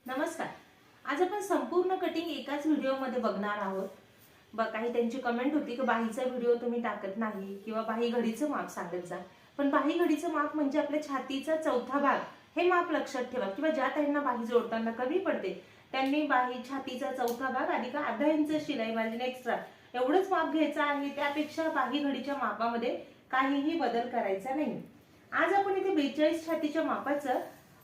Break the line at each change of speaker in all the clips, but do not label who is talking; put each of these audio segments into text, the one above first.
नमस्कार. आज आपण संपूर्ण कटिंग एकाच व्हिडिओमध्ये बघणार आहोत. काही त्यांची कमेंट होती की बाहीचा व्हिडिओ तुम्ही टाकत नाही किंवा बाही घडीचं माप सांगत जा. पण बाही घडीचं माप म्हणजे आपल्या छातीचा चौथा भाग हे माप लक्षात ठेवा. किंवा ज्या त्यांना बाही जोडताना कमी पडते त्यांनी बाही छातीचा चौथा भाग अधिक अर्धा इंच शिलाई मार्जिन एक्स्ट्रा एवढंच माप घ्यायचं आहे. त्यापेक्षा बाही घडीच्या मापामध्ये काहीही बदल करायचा नाही. आज आपण इथे 42 छातीच्या मापाचं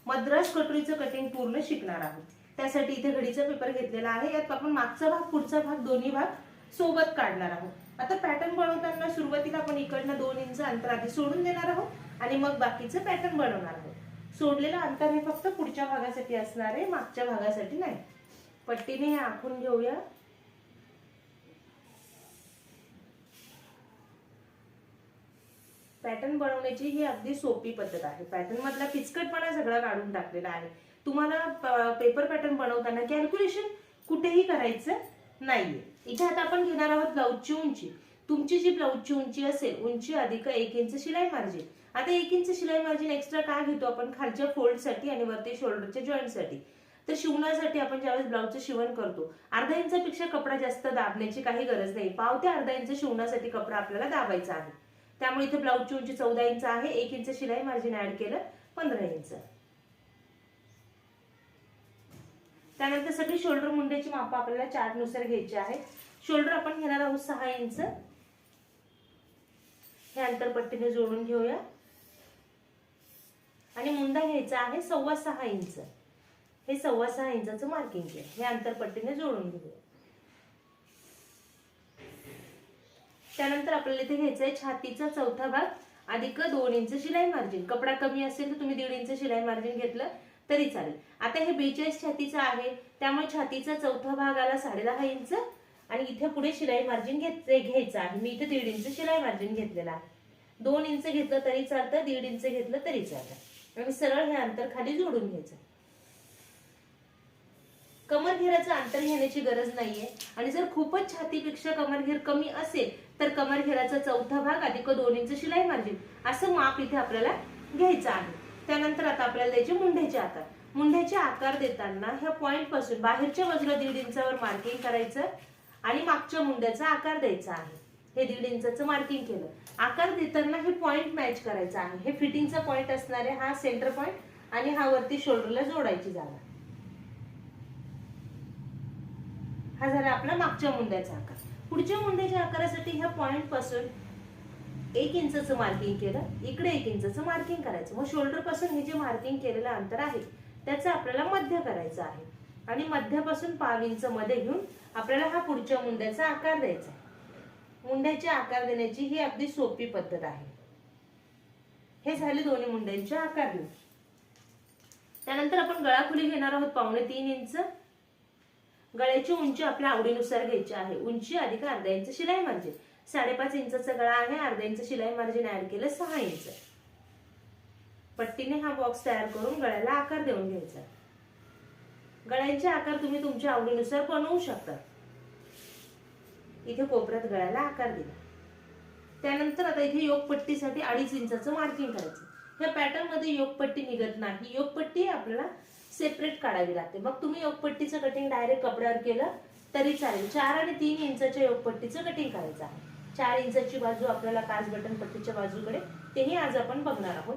मद्रास कटोरीचं कटिंग पूर्ण शिकणार आहोत. त्यासाठी इथे घडीचा पेपर घेतलेला आहे. यात आपण मागचा भाग पुढचा भाग दोन्ही भाग सोबत काढणार आहोत. आता पॅटर्न बनवताना सुरुवातीला आपण इकडनं 2 इंच अंतर आधी सोडून देणार आहोत आणि मग बाकीचं पॅटर्न बनवणार आहोत. सोडलेलं अंतर हे फक्त पुढच्या भागासाठी असणार आहे, मागच्या भागासाठी नाही. पट्टीने हे आखून घेऊया. पॅटर्न बनवण्याची ही अगदी सोपी पद्धत आहे. पॅटर्न मधला किचकटपणा सगळा काढून टाकलेला आहे. तुम्हाला पेपर पॅटर्न बनवताना कॅल्क्युलेशन कुठेही करायचं नाहीये. इथे आता आपण घेणार आहोत ब्लाऊजची उंची. तुमची जी ब्लाऊजची उंची असेल, उंची अधिक 1 इंच शिलाई मार्जिन. आता 1 इंच शिलाई मार्जिन एक्स्ट्रा का घेतो आपण? खालच्या फोल्डसाठी आणि वरती शोल्डरच्या जॉईंटसाठी. तर शिवण्यासाठी आपण ज्यावेळेस ब्लाऊजचं शिवण करतो अर्धा इंचापेक्षा कपडा जास्त दाबण्याची काही गरज नाही. पाव ते अर्धा इंच शिवण्यासाठी कपडा आपल्याला दाबायचा आहे. त्यामुळे इथे ब्लाऊजची उंची 14 इंच आहे. 1 इंच शिलाई मार्जिन ऍड केलं 15 इंच. त्यानंतर सगळी शोल्डर मुंड्याची माप आपल्याला चार्ट नुसार घ्यायची आहे. शोल्डर आपण घेणार आहोत 6 इंच. हे अंतर पट्टीने जोडून घेऊया आणि मुंडा घ्यायचा आहे 6.25 इंच. हे 6.25 इंचाचं मार्किंग आहे. हे अंतर पट्टीने जोडून घेऊया. त्यानंतर आपल्याला इथे घ्यायचं आहे छातीचा चौथा भाग अधिक 2 इंच शिलाई मार्जिन. कपडा कमी असेल तर तुम्ही 1.5 इंच शिलाई मार्जिन घेतलं तरी चालेल. आता हे 42 छातीचा आहे त्यामुळे छातीचा चौथा भाग आला 10.5 इंच आणि इथे पुढे शिलाई मार्जिन घ्यायचं आहे. मी इथे 1.5 इंच शिलाई मार्जिन घेतलेला आहे. 2 इंच घेतलं तरी चालतं, 1.5 इंच घेतलं तरी चालतं आणि सरळ हे अंतर खाली जोडून घ्यायचं. कमरघेराचं अंतर घेण्याची गरज नाहीये आणि जर खूपच छातीपेक्षा कमरघेर कमी असेल तर कमरघेराचा चौथा भाग अधिक 2 इंच शिलाई मार्जिन असं माप इथे आपल्याला घ्यायचं आहे. त्यानंतर आता आपल्याला द्यायचे मुंढ्याचे आकार. मुंढ्याचे आकार देताना ह्या पॉइंट पासून बाहेरच्या बाजूला 1.5 इंचावर मार्किंग करायचं आणि मागच्या मुंड्याचा आकार द्यायचा आहे. हे 1.5 इंचाचं मार्किंग केलं. आकार देताना हे पॉइंट मॅच करायचा आहे. हे फिटिंगचा पॉइंट असणार आहे, हा सेंटर पॉइंट आणि हा वरती शोल्डरला जोडायची जागा. हा झाला आपला मागच्या मुंड्याचा आकार. पुढच्या मुंड्याच्या आकारासाठी ह्या पॉइंट पासून 1 इंचचं मार्किंग केलं, इकडे 1 इंचचं मार्किंग करायचं. मग शोल्डर पासून हे जे मार्किंग केलेलं अंतर आहे त्याचं आपल्याला मध्य करायचं आहे आणि मध्यापासून 1/2 इंच मध्ये घेऊन आपल्याला हा पुढच्या मुंड्याचा आकार द्यायचा. मुंड्याचे आकार देण्याची ही अगदी सोपी पद्धत आहे. हे झाले दोन्ही मुंड्यांचे आकार घेऊन. त्यानंतर आपण गळाखोली घेणार आहोत 2.25 इंच. गळ्याची उंची आपल्या आवडीनुसार घ्यायची आहे. उंची अधिक अर्धा इंच शिलाई मार्जिन. 5.5 इंचाचा गळा आहे, अर्धा इंच शिलाई मार्जिन ऍड केलं 6 इंच. पट्टीने हा बॉक्स तयार करून गळ्याला आकार देऊन घ्यायचा. गळ्यांचे आकार तुम्ही तुमच्या आवडीनुसार बनवू शकता. इथे कोपऱ्यात गळ्याला आकार दिला. त्यानंतर आता इथे योगपट्टीसाठी 2.5 इंचाचं मार्किंग करायचं. या पॅटर्न मध्ये योगपट्टी निघत नाही. योगपट्टी आपल्याला सेपरेट काढावी लागते. मग तुम्ही योगपट्टीचं कटिंग डायरेक्ट कपड्यावर केलं तरी चालेल. 4 आणि 3 इंचाच्या योगपट्टीचं कटिंग करायचं आहे. 4 इंचाची बाजू आपल्याला काच बटन पट्टीच्या बाजूकडे, तेही आज आपण बघणार आहोत.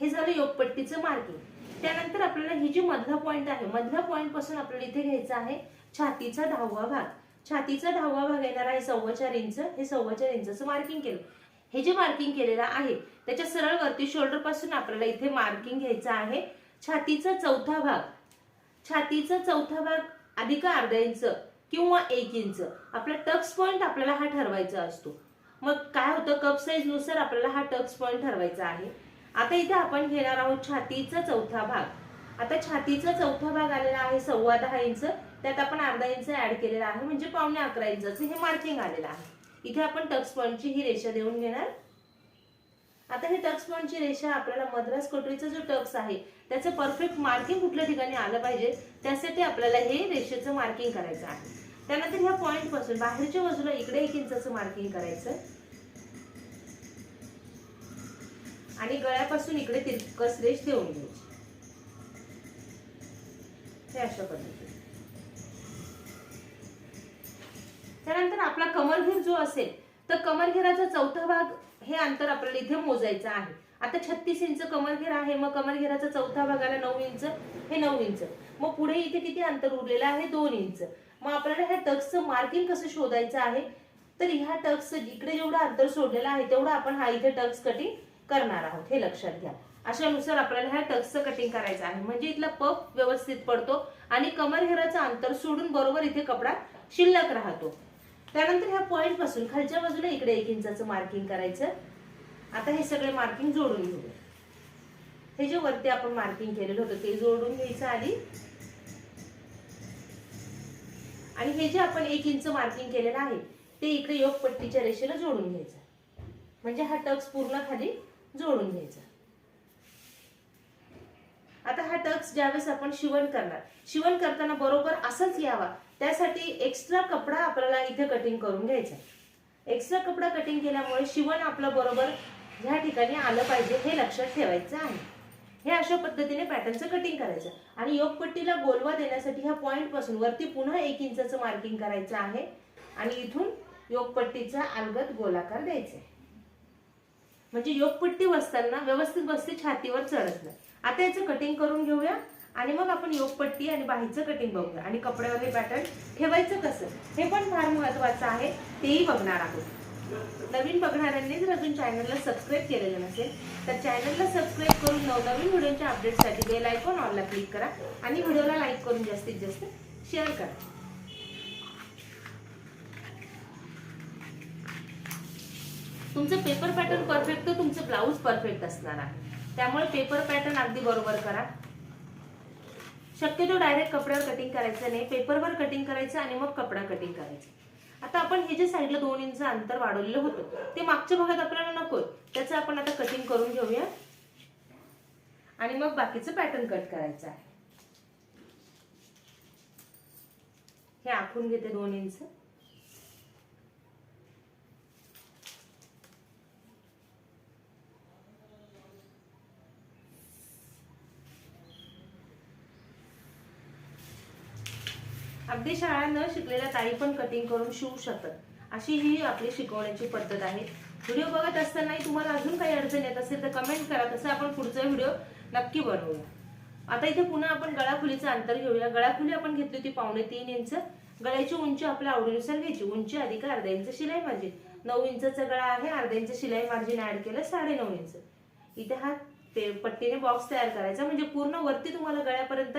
हे झालं योगपट्टीचं मार्किंग. त्यानंतर आपल्याला ही जी मधला पॉइंट आहे, मधल्या पॉइंट पासून आपल्याला इथे घ्यायचा आहे छातीचा 10वा भाग. छातीचा 10वा भाग येणार आहे 4.25 इंच. हे 4.25 इंचाचं मार्किंग केलं. हे जे मार्किंग केलेलं आहे त्याच्या सरळ वरती शोल्डर पासून आपल्याला इथे मार्किंग घ्यायचं आहे छातीचा चौथा भाग. छातीचा चौथा भाग अधिक अर्धा इंच किंवा 1 इंच. आपला टक्स पॉइंट आपल्याला हा ठरवायचा असतो. मग काय होतं, कप साईज नुसार आपल्याला हा टक्स पॉइंट ठरवायचा आहे. आता इथे आपण घेणार आहोत छातीचा चौथा भाग. आता छातीचा चौथा भाग आलेला आहे 10.25 इंच. त्यात आपण अर्धा इंच ऍड केलेला आहे म्हणजे 11.25 इंचाचं हे मार्किंग आलेलं आहे. इथे आपण टक्स पॉइंटची ही रेषा देऊन घेणार. आता हे टक्स पॉइंटची रेषा आपल्याला मद्रास कटोरीचा जो टक्स आहे त्याचं परफेक्ट मार्किंग कुठल्या ठिकाणी आलं पाहिजे त्यासाठी आपल्याला हे रेषेचं मार्किंग करायचं आहे. त्यानंतर ह्या पॉइंट पासून बाहेरच्या बाजूला इकडे 1 इंचाचं मार्किंग करायचं आणि गळ्यापासून इकडे तिरकस रेष देऊन घ्यायची, हे अशा पद्धतीने. त्यानंतर आपला कमरघेर जो असेल तर कमरघेराचा चौथा भाग हे अंतर आपल्याला इथे मोजायचं आहे. आता 36 इंच कमरघेर आहे, मग कमरघेराचा चौथा भागाला 9 इंच, हे 9 इंच. मग पुढे इथे किती अंतर उरलेलं आहे? 2 इंच. मग आपल्याला ह्या टक्सचं मार्किंग कसं शोधायचं आहे? तर ह्या टक्स इकडे जेवढं अंतर सोडलेलं आहे तेवढं आपण हा इथे टक्स कटिंग करणार आहोत, हे लक्षात घ्या. अशानुसार आपल्याला ह्या टक्सचं कटिंग करायचं आहे, म्हणजे इथला पफ व्यवस्थित पडतो आणि कमरघेराचं अंतर सोडून बरोबर इथे कपडा शिल्लक राहतो. त्यानंतर ह्या पॉइंट पासून खालच्या बाजूला इकडे 1 इंचाचं मार्किंग करायचं. आता हे सगळे मार्किंग जोडून घेऊया. हे जे वरती आपण मार्किंग केलेलं होतं ते जोडून घ्यायचं आधी, आणि हे जे आपण 1 इंच मार्किंग केलेलं आहे ते इकडे योगपट्टीच्या रेषेला जोडून घ्यायचं, म्हणजे हा टक्स पूर्ण खाली जोडून घ्यायचा. आता हा टक्स ज्यावेळेस आपण शिवण करणार, शिवण करताना बरोबर असंच यावा त्यासाठी एक्स्ट्रा कपडा आपल्याला इथे कटिंग करून घ्यायचा. एक्स्ट्रा कपडा कटिंग केल्यामुळे शिवण आपलं बरोबर ह्या ठिकाणी आलं पाहिजे, हे लक्षात ठेवायचं आहे. हे अशा पद्धतीने पॅटर्नचं कटिंग करायचं आणि योगपट्टीला गोलवा देण्यासाठी ह्या पॉइंट पासून वरती पुन्हा 1 इंचाचं मार्किंग करायचं आहे आणि इथून योगपट्टीचा अलगद गोलाकार द्यायचा आहे, म्हणजे योगपट्टी बसताना व्यवस्थित बसते, छातीवर चढत नाही. आता याचं कटिंग करून घेऊया आणि मग आपण योगपट्टी आणि बाहीचं कटिंग बघूया आणि कपड्यावर हे पॅटर्न ठेवायचं कसं हे पण फार महत्त्वाचं आहे, तेही बघणार आहोत. नवीन बघणाऱ्यांनी जर अजून चॅनलला सबस्क्राईब केलेलं नसेल तर चॅनलला सबस्क्राईब करून नवनवीन व्हिडिओच्या अपडेटसाठी बेल आयकॉन ऑलला क्लिक करा आणि व्हिडिओला लाईक करून जास्तीत जास्त शेअर करा. तुमचं पेपर पॅटर्न परफेक्ट तर तुमचं ब्लाऊज परफेक्ट असणार आहे, त्यामुळे पेपर पॅटर्न अगदी बरोबर करा. शक्यतो डायरेक्ट कपड्यावर कटिंग करायचं नाही, पेपरवर कटिंग करायचं आणि मग कपडा कटिंग करायचं. आता आपण हे जे साईडला 2 इंच अंतर वाढवलेलं होतं ते मागच्या भागात आपल्याला नको, त्याचं आपण आता कटिंग करून घेऊया आणि मग बाकीचं पॅटर्न कट करायचं आहे. हे आखून घेते 2 इंच. अगदी शाळा न शिकलेल्या ताई पण कटिंग करून शिवू शकतात, अशी ही आपली शिकवण्याची पद्धत आहे. व्हिडिओ बघत असतानाही तुम्हाला अजून काही अडचण येत असेल तर कमेंट करा, तसं आपण पुढचा व्हिडिओ नक्की बनवूया. आता इथे पुन्हा आपण गळाखुलीचं अंतर घेऊया. गळाखुली आपण घेतली होती 3.25 इंच. गळ्याची उंची आपल्या आवडीनुसार घ्यायची, उंची अधिक अर्धा इंच शिलाई मार्जिन. 9 इंचचा गळा आहे, अर्धा इंच शिलाई मार्जिन ऍड केलं 9.5 इंच. इथे हा पट्टीने बॉक्स तयार करायचा, म्हणजे पूर्ण वरती तुम्हाला गळ्यापर्यंत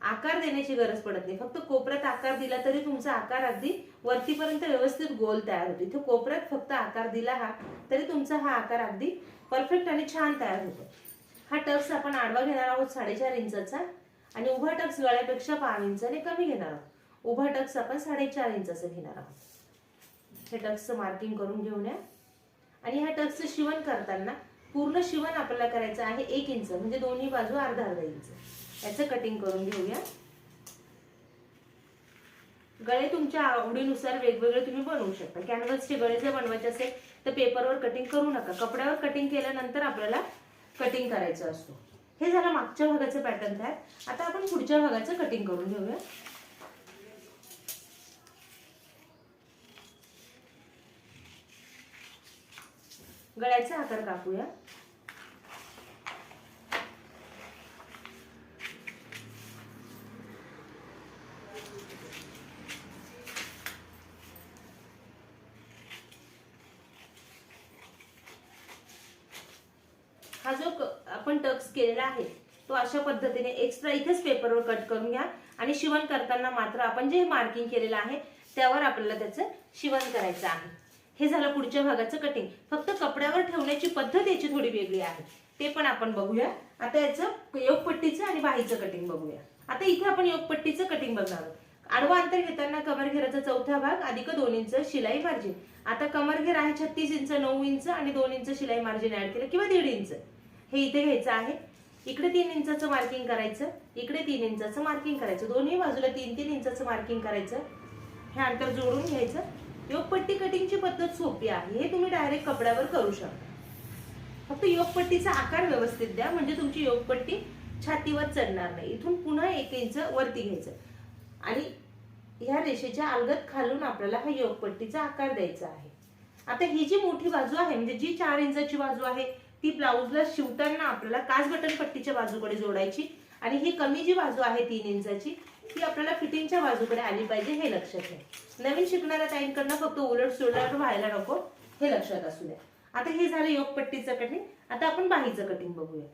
आकार देण्याची गरज पडत नाही, फक्त कोपऱ्यात आकार दिला तरी तुमचा आकार अगदी वरतीपर्यंत व्यवस्थित गोल तयार होतो. इथे कोपऱ्यात फक्त आकार दिला हा तरी तुमचा हा आकार अगदी परफेक्ट आणि छान तयार होतो. हा टक्स आपण आडवा घेणार आहोत 4.5 इंचाचा आणि उभा टक्स गळ्यापेक्षा 5 इंचाने कमी घेणार आहोत. उभा टक्स आपण 4.5 इंचाचा घेणार आहोत. हे टक्सचं मार्किंग करून घेऊया आणि ह्या टक्सचं शिवण करताना पूर्ण शिवण आपल्याला करायचं आहे 1 इंच, म्हणजे दोन्ही बाजू अर्धा इंच. याचं कटिंग करून घेऊया. गळे तुमच्या आवडीनुसार वेगवेगळे तुम्ही बनवू शकता. कॅनव्हासचे गळे जर बनवायचे असेल तर पेपरवर कटिंग करू नका, कपड्यावर कटिंग केल्यानंतर आपल्याला कटिंग करायचं असतो. हे झालं मागच्या भागाचं पॅटर्न तयार. आता आपण पुढच्या भागाचं कटिंग करून घेऊया. गळ्याचा आकार कापूया. हा जो आपण टक्स केलेला आहे तो अशा पद्धतीने एक्स्ट्रा इथेच पेपरवर कट करून घ्या आणि शिवण करताना मात्र आपण जे मार्किंग केलेलं आहे त्यावर आपल्याला त्याचं शिवण करायचं आहे. हे झालं पुढच्या भागाचं कटिंग. फक्त कपड्यावर ठेवण्याची पद्धत याची थोडी वेगळी आहे, ते पण आपण बघूया. आता याचं योगपट्टीचं आणि बाहीचं कटिंग बघूया. आता इथे आपण योगपट्टीचं कटिंग बघणार आहोत. आडवा अंतर घेताना कमरघेराचा चौथा भाग अधिक 2 इंच शिलाई मार्जिन. आता कमरघेर आहे 36 इंच, 9 इंच आणि 2 इंच शिलाई मार्जिन ऍड केलं किंवा 1.5 इंच हे इथे घ्यायचं आहे. इकडे 3 इंचाचं मार्किंग करायचं, इकडे 3 इंचाचं मार्किंग करायचं, दोन्ही बाजूला 3-3 इंचाचं मार्किंग करायचं. हे अंतर जोडून घ्यायचं. योगपट्टी कटिंगची पद्धत सोपी आहे, हे तुम्ही डायरेक्ट कपड्यावर करू शकता. फक्त योगपट्टीचा आकार व्यवस्थित द्या, म्हणजे तुमची योगपट्टी छातीवर चढणार नाही. इथून पुन्हा 1 इंच वरती घ्यायचं आणि ह्या रेषेच्या अलगद खालून आपल्याला हा योगपट्टीचा आकार द्यायचा आहे. आता ही जी मोठी बाजू आहे, म्हणजे जी 4 इंचाची बाजू आहे, ती ब्लाऊजला शिवताना आपल्याला काच बटन पट्टीच्या बाजूकडे जोडायची आणि ही कमी जी बाजू आहे 3 इंचाची, ती आपल्याला फिटिंगच्या बाजूकडे आली पाहिजे, हे लक्षात घ्या. नवीन शिकणाऱ्या ताईंकडनं फक्त उलट सुलट व्हायला नको, हे लक्षात असू द्या. आता हे झालं योगपट्टीचं कटिंग. आता आपण बाहीचं कटिंग बघूया.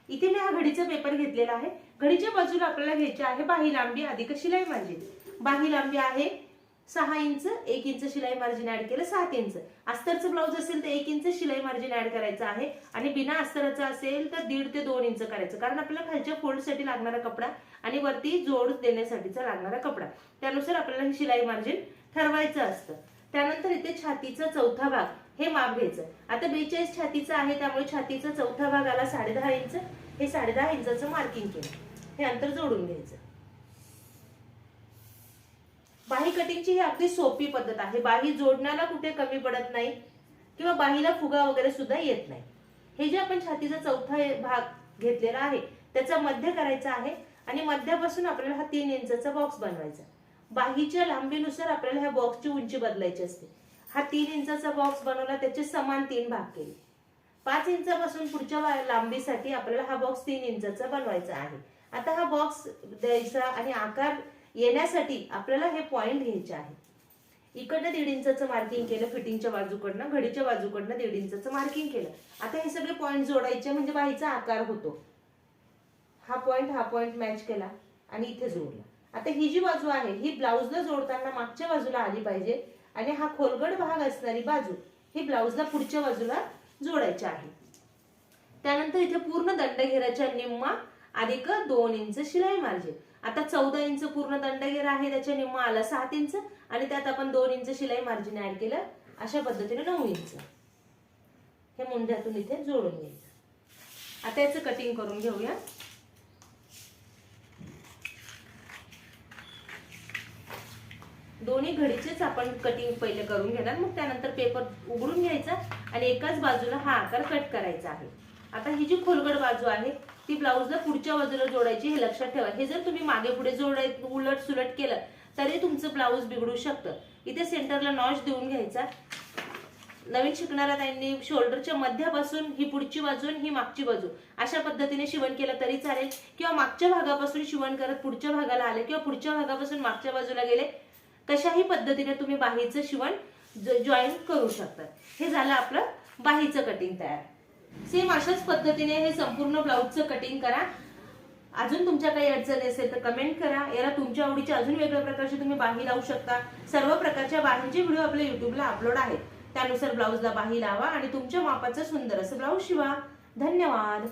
इथे मी हा घडीचा पेपर घेतलेला आहे. घडीच्या बाजूला आपल्याला घ्यायची आहे बाही लांबी अधिक शिलाई मार्जिन. बाही लांबी आहे 6 इंच, 1 इंच शिलाई मार्जिन ऍड केलं 7 इंच. अस्तरचं ब्लाऊज असेल तर 1 इंच शिलाई मार्जिन ऍड करायचं आहे आणि बिना अस्तराचं असेल तर 1.5 ते 2 इंच करायचं, कारण आपल्याला खालच्या फोल्डसाठी लागणारा कपडा आणि वरती जोड देण्यासाठीचा लागणारा कपडा, त्यानुसार आपल्याला हे शिलाई मार्जिन ठरवायचं असतं. त्यानंतर इथे छातीचा चौथा भाग हे माप घ्यायचं. आता 42 छातीचा आहे, त्यामुळे छातीचा चौथा भाग आला 10.5 इंच. हे 10.5 इंचाचं मार्किंग केलं, हे अंतर जोडून घ्यायचं. बाही कटिंगची ही अगदी सोपी पद्धत आहे. बाही जोडण्याला कुठे कमी पडत नाही किंवा बाहीला फुगा वगैरे सुद्धा येत नाही. हे जे आपण छातीचा चौथा भाग घेतलेला आहे त्याचा मध्य करायचा आहे आणि मध्यापासून आपल्याला हा 3 इंचाचा बॉक्स बनवायचा. बाहीच्या लांबीनुसार आपल्याला ह्या बॉक्सची उंची बदलायची असते. हा 3 इंचाचा बॉक्स बनवला, त्याचे समान 3 भाग केले. 5 इंचापासून पुढच्या लांबीसाठी आपल्याला हा बॉक्स 3 इंचाचा बनवायचा आहे. आता हा बॉक्स द्यायचा आणि आकार येण्यासाठी आपल्याला हे पॉइंट घ्यायचे आहे. इकडनं 1.5 इंचाचं मार्किंग केलं फिटिंगच्या बाजूकडनं, घडीच्या बाजूकडनं 1.5 इंचाचं मार्किंग केलं. आता हे सगळे पॉइंट जोडायचे म्हणजे बाहीचा आकार होतो. हा पॉइंट मॅच केला आणि इथे जोडला. आता ही जी बाजू आहे ही ब्लाऊजला जोडताना मागच्या बाजूला आली पाहिजे आणि हा खोलगट भाग असणारी बाजू ही ब्लाऊजला पुढच्या बाजूला जोडायची आहे. त्यानंतर इथे पूर्ण दंडघेराच्या निम्मा अधिक 2 इंच शिलाई मार्जिन. आता 14 इंच पूर्ण दंडघेर आहे, त्याच्या निम्मा आला 7 इंच आणि त्यात आपण 2 इंच शिलाई मार्जिन ऍड केलं. अशा पद्धतीने 9 इंच हे मुंढ्यातून इथे जोडून घ्यायचं. आता याचं कटिंग करून घेऊया. दोन्ही घडीचेच आपण कटिंग पहिले करून घेणार, मग त्यानंतर पेपर उघडून घ्यायचा आणि एकाच बाजूला हा आकार कट करायचा आहे. आता ही जी खोलगट बाजू आहे ती ब्लाऊजला पुढच्या बाजूला जोडायची, हे लक्षात ठेवा. हे जर तुम्ही मागे पुढे उलट सुलट केलं तरी तुमचं ब्लाऊज बिघडू शकतं. इथे सेंटरला नॉच देऊन घ्यायचा. नवीन शिकणाऱ्या त्यांनी शोल्डरच्या मध्यापासून ही पुढची बाजू आणि ही मागची बाजू अशा पद्धतीने शिवण केलं तरी चालेल, किंवा मागच्या भागापासून शिवण करत पुढच्या भागाला आले किंवा पुढच्या भागापासून मागच्या बाजूला गेले, कशाही पद्धतीने तुम्ही बाहीचं शिवण जॉईन करू शकता. हे झालं आपलं बाहीचं कटिंग तयार. सेम अशाच पद्धतीने हे संपूर्ण ब्लाऊजचं कटिंग करा. अजून तुमच्या काही अडचणी असेल तर कमेंट करा. याला तुमच्या आवडीचे अजून वेगळ्या प्रकारचे तुम्ही बाही लावू शकता. सर्व प्रकारच्या बाहींचे व्हिडिओ आपल्या युट्यूबला अपलोड आहेत, त्यानुसार ब्लाऊजला बाही लावा आणि तुमच्या मापाचं सुंदर असं ब्लाऊज शिवा. धन्यवाद.